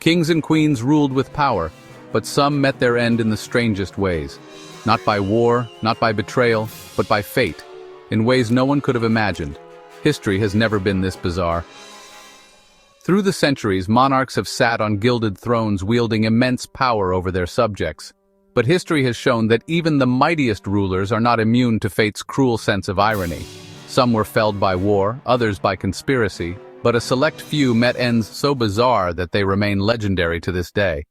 Kings and queens ruled with power, but some met their end in the strangest ways. Not by war, not by betrayal, but by fate, in ways no one could have imagined. History has never been this bizarre. Through the centuries, monarchs have sat on gilded thrones wielding immense power over their subjects. But history has shown that even the mightiest rulers are not immune to fate's cruel sense of irony. Some were felled by war, others by conspiracy, but a select few met ends so bizarre that they remain legendary to this day.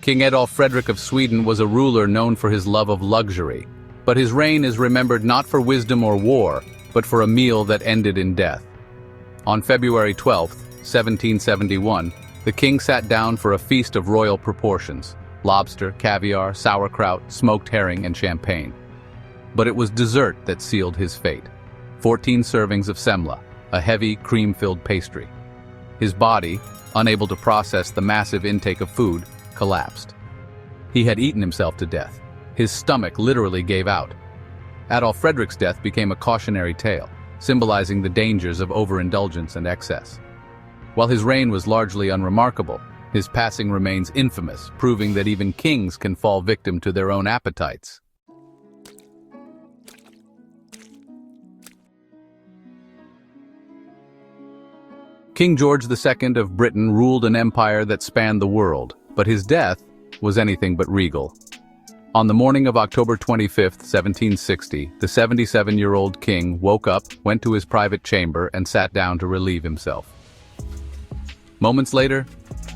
King Adolf Fredrik of Sweden was a ruler known for his love of luxury, but his reign is remembered not for wisdom or war, but for a meal that ended in death. On February 12, 1771, the king sat down for a feast of royal proportions: lobster, caviar, sauerkraut, smoked herring, and champagne. But it was dessert that sealed his fate. 14 servings of semla, a heavy, cream-filled pastry. His body, unable to process the massive intake of food, collapsed. He had eaten himself to death. His stomach literally gave out. Adolf Fredrik's death became a cautionary tale, symbolizing the dangers of overindulgence and excess. While his reign was largely unremarkable, his passing remains infamous, proving that even kings can fall victim to their own appetites. King George II of Britain ruled an empire that spanned the world, but his death was anything but regal. On the morning of October 25, 1760, the 77-year-old king woke up, went to his private chamber, and sat down to relieve himself. Moments later,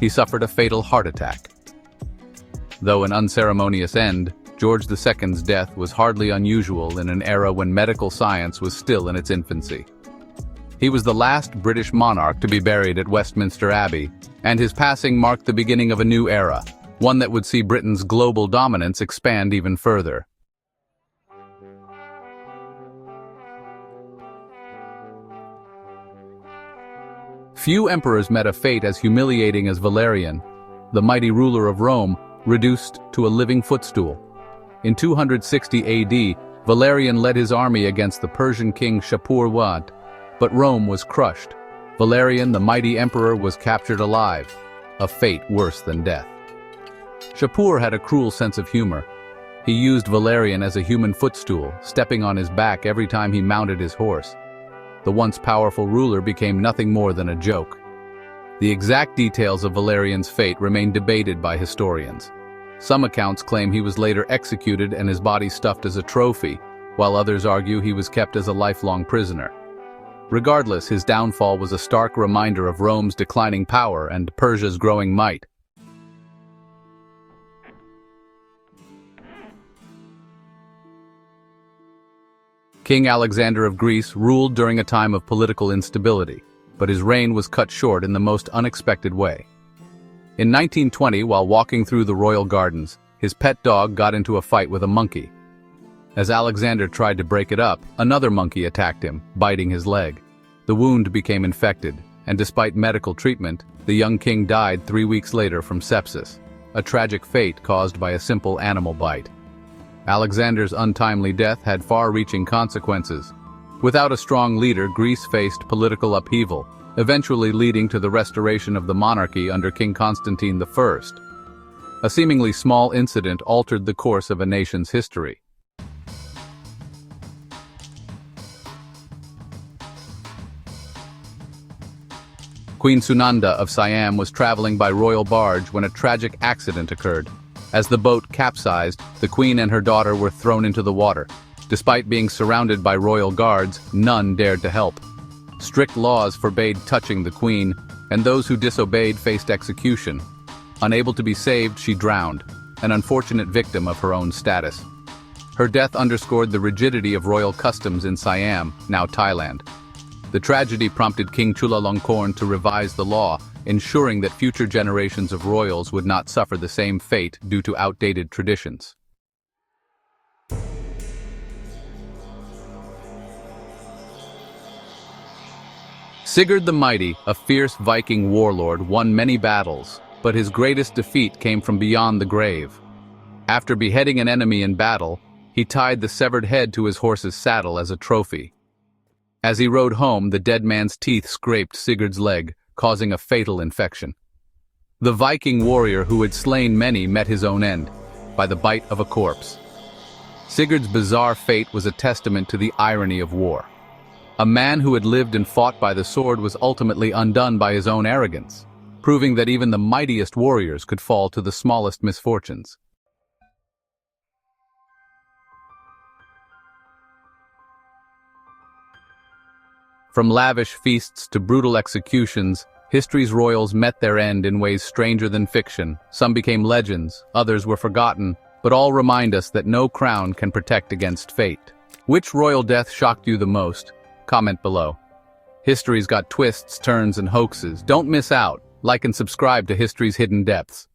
he suffered a fatal heart attack. Though an unceremonious end, George II's death was hardly unusual in an era when medical science was still in its infancy. He was the last British monarch to be buried at Westminster Abbey, and his passing marked the beginning of a new era, one that would see Britain's global dominance expand even further. Few emperors met a fate as humiliating as Valerian, the mighty ruler of Rome, reduced to a living footstool. In 260 AD, Valerian led his army against the Persian king Shapur-Wad, but Rome was crushed. Valerian, the mighty emperor, was captured alive, a fate worse than death. Shapur had a cruel sense of humor. He used Valerian as a human footstool, stepping on his back every time he mounted his horse. The once powerful ruler became nothing more than a joke. The exact details of Valerian's fate remain debated by historians. Some accounts claim he was later executed and his body stuffed as a trophy, while others argue he was kept as a lifelong prisoner. Regardless, his downfall was a stark reminder of Rome's declining power and Persia's growing might. King Alexander of Greece ruled during a time of political instability, but his reign was cut short in the most unexpected way. In 1920, while walking through the royal gardens, his pet dog got into a fight with a monkey. As Alexander tried to break it up, another monkey attacked him, biting his leg. The wound became infected, and despite medical treatment, the young king died 3 weeks later from sepsis, a tragic fate caused by a simple animal bite. Alexander's untimely death had far-reaching consequences. Without a strong leader, Greece faced political upheaval, eventually leading to the restoration of the monarchy under King Constantine I. A seemingly small incident altered the course of a nation's history. Queen Sunanda of Siam was traveling by royal barge when a tragic accident occurred. As the boat capsized, the queen and her daughter were thrown into the water. Despite being surrounded by royal guards, none dared to help. Strict laws forbade touching the queen, and those who disobeyed faced execution. Unable to be saved, she drowned, an unfortunate victim of her own status. Her death underscored the rigidity of royal customs in Siam, now Thailand. The tragedy prompted King Chulalongkorn to revise the law, ensuring that future generations of royals would not suffer the same fate due to outdated traditions. Sigurd the Mighty, a fierce Viking warlord, won many battles, but his greatest defeat came from beyond the grave. After beheading an enemy in battle, he tied the severed head to his horse's saddle as a trophy. As he rode home, the dead man's teeth scraped Sigurd's leg, causing a fatal infection. The Viking warrior who had slain many met his own end, by the bite of a corpse. Sigurd's bizarre fate was a testament to the irony of war. A man who had lived and fought by the sword was ultimately undone by his own arrogance, proving that even the mightiest warriors could fall to the smallest misfortunes. From lavish feasts to brutal executions, history's royals met their end in ways stranger than fiction. Some became legends, others were forgotten, but all remind us that no crown can protect against fate. Which royal death shocked you the most? Comment below. History's got twists, turns, and hoaxes. Don't miss out. Like and subscribe to History's Hidden Depths.